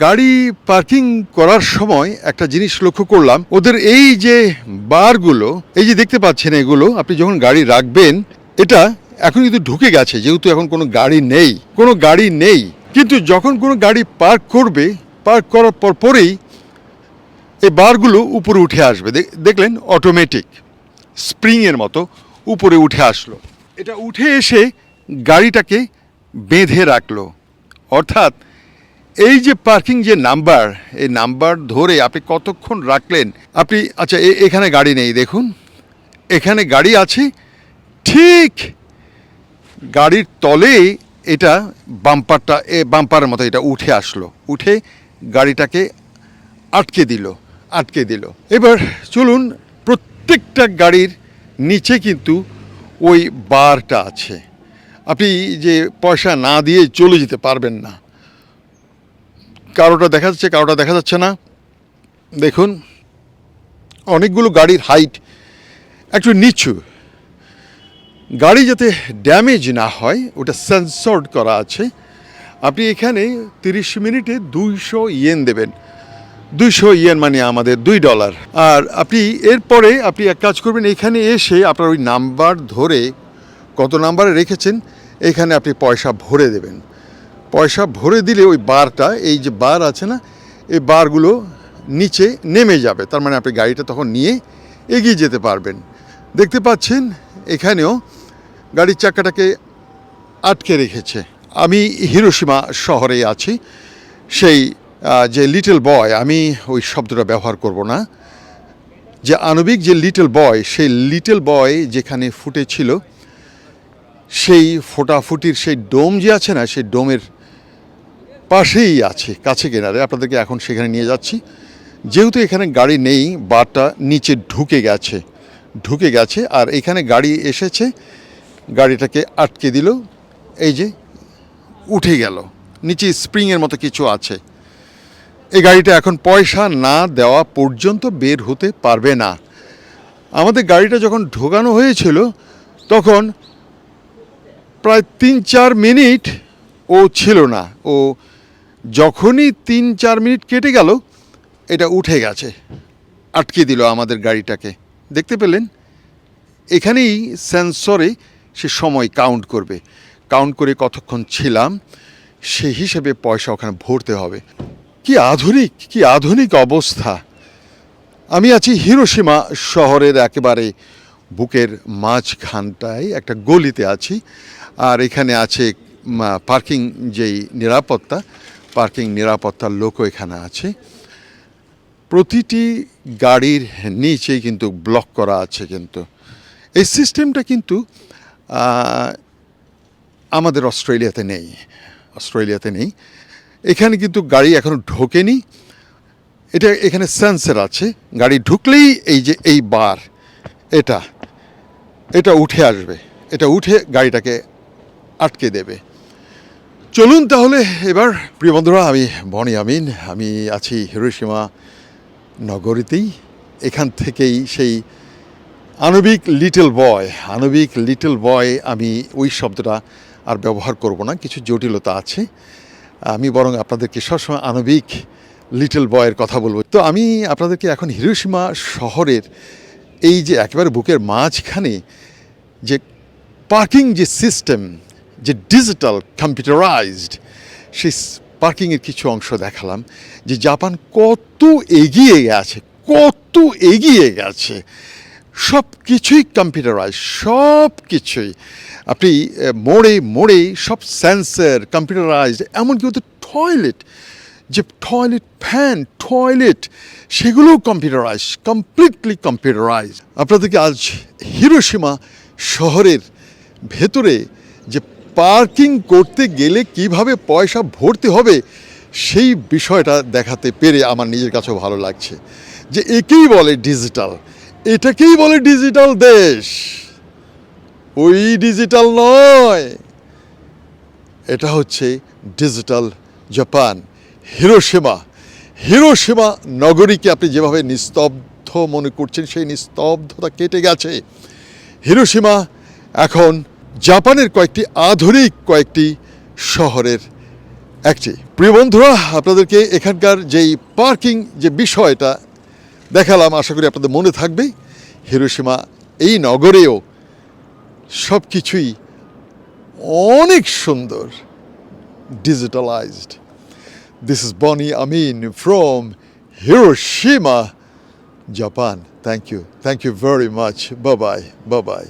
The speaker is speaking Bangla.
গাড়ি পার্কিং করার সময় একটা জিনিস লক্ষ্য করলাম, ওদের এই যে বারগুলো, এই যে দেখতে পাচ্ছেন, এগুলো আপনি যখন গাড়ি রাখবেন, এটা এখন কিন্তু ঢুকে গেছে, যেহেতু এখন কোনো গাড়ি নেই। কিন্তু যখন কোনো গাড়ি পার্ক করবে, পার্ক করার পরেই এই বারগুলো উপরে উঠে আসবে। দেখলেন, অটোমেটিক স্প্রিংয়ের মতো উপরে উঠে আসলো। এটা উঠে এসে গাড়িটাকে বেঁধে রাখলো। অর্থাৎ এই যে পার্কিং যে নাম্বার, এই নাম্বার ধরে আপনি কতক্ষণ রাখলেন, আপনি আচ্ছা এখানে গাড়ি নেই, দেখুন এখানে গাড়ি আছে, ঠিক গাড়ির তলে এটা বাম্পারের মতো এটা উঠে আসলো, উঠে গাড়িটাকে আটকে দিল। এবার চলুন, প্রত্যেকটা গাড়ির নিচে কিন্তু ওই বারটা আছে। আপনি যে পয়সা না দিয়ে চলে যেতে পারবেন না। কারোটা দেখা যাচ্ছে, কারোটা দেখা যাচ্ছে না। দেখুন, অনেকগুলো গাড়ির হাইট একটু নিচু, গাড়ি যাতে ড্যামেজ না হয় ওটা সেন্সর্ড করা আছে। আপনি এখানে 30 মিনিটে 200 ইয়েন দেবেন। 200 ইয়েন মানে আমাদের $2। আর আপনি এরপরে আপনি এক কাজ করবেন, এখানে এসে আপনার ওই নাম্বার ধরে কত নাম্বারে রেখেছেন এখানে আপনি পয়সা ভরে দেবেন। পয়সা ভরে দিলে ওই বারটা, এই যে বার আছে না, এই বারগুলো নিচে নেমে যাবে। তার মানে আপনি গাড়িটা তখন নিয়ে এগিয়ে যেতে পারবেন। দেখতে পাচ্ছেন এখানেও গাড়ির চাকাটাকে আটকে রেখেছে। আমি হিরোশিমা শহরে আছি। সেই যে লিটল বয়, আমি ওই শব্দটা ব্যবহার করব না, যে আণবিক যে লিটল বয়, সেই লিটল বয় যেখানে ফুটেছিল, সেই ফোটাফুটির সেই ডোম যে আছে না, সেই ডোমের পাশেই আছে, কাছে কিনারে। আপনাদেরকে এখন সেখানে নিয়ে যাচ্ছি। যেহেতু এখানে গাড়ি নেই, বারটা নিচে ঢুকে গেছে আর এখানে গাড়ি এসেছে, গাড়িটাকে আটকে দিল, এই যে উঠে গেল, নিচে স্প্রিংয়ের মতো কিছু আছে। এই গাড়িটা এখন পয়সা না দেওয়া পর্যন্ত বের হতে পারবে না। আমাদের গাড়িটা যখন ঢোকানো হয়েছিল তখন প্রায় 3-4 মিনিট ও ছিল না। ও যখনই 3-4 মিনিট কেটে গেল, এটা উঠে গেছে, আটকে দিল আমাদের গাড়িটাকে। দেখতে পেলেন, এখানেই সেন্সরে সে সময় কাউন্ট করে কতক্ষণ ছিলাম সেই হিসেবে পয়সা ওখানে ভরতে হবে। কি আধুনিক অবস্থা। আমি আছি হিরোশিমা শহরের একেবারে বুকের মাঝখানটায় একটা গলিতে আছি। আর এখানে আছে পার্কিং যেই নিরাপত্তার লোকও এখানে আছে। প্রতিটি গাড়ির নিচেই কিন্তু ব্লক করা আছে। কিন্তু এই সিস্টেমটা কিন্তু আমাদের অস্ট্রেলিয়াতে নেই। এখানে কিন্তু গাড়ি এখনও ঢোকেনি। এখানে সেন্সর আছে, গাড়ি ঢুকলেই এই যে এই বার, এটা উঠে আসবে, এটা উঠে গাড়িটাকে আটকে দেবে। চলুন তাহলে এবার, প্রিয় বন্ধুরা, আমি বনি আমিন, আমি আছি হিরোশিমা নগরীতেই। এখান থেকেই সেই আণবিক লিটল বয়, আমি ওই শব্দটা আর ব্যবহার করব না, কিছু জটিলতা আছে। আমি বরং আপনাদেরকে সবসময় আণবিক লিটল বয়ের কথা বলবো। তো আমি আপনাদেরকে এখন হিরোশিমা শহরের এই যে একেবারে বুকের মাঝখানে যে পার্কিং যে সিস্টেম, যে ডিজিটাল কম্পিউটারাইজড, সেই পার্কিংয়ের কিছু অংশ দেখালাম। যে জাপান কত এগিয়ে গেছে, সব কিছুই কম্পিউটারাইজ, সব কিছুই। আপনি মোড়ে সব সেন্সর কম্পিউটারাইজড, এমনকি ওদের ফ্যান, সেগুলোও কমপ্লিটলি কম্পিউটারাইজ। আপনাদেরকে আজ হিরোশিমা শহরের ভেতরে যে পার্কিং করতে গেলে কিভাবে পয়সা ভরতে হবে সেই বিষয়টা দেখাতে পেরে আমার নিজের কাছেও ভালো লাগছে। যে এটাকেই বলে ডিজিটাল দেশ, ওই ডিজিটাল নয়, এটা হচ্ছে ডিজিটাল জাপান। হিরোশিমা নগরীকে আপনি যেভাবে নিস্তব্ধ মনে করছেন, সেই নিস্তব্ধতা কেটে গেছে। হিরোশিমা এখন জাপানের কয়েকটি আধুনিক শহরের একটি প্রিয় বন্ধুরা, আপনাদেরকে এখানকার যেই পার্কিং যে বিষয়টা দেখালাম, আশা করি আপনাদের মনে থাকবে। হিরোশিমা এই নগরেও সব কিছুই অনেক সুন্দর, digitalized. This is Bonnie Amin from Hiroshima, Japan. Thank you very much. Bye bye.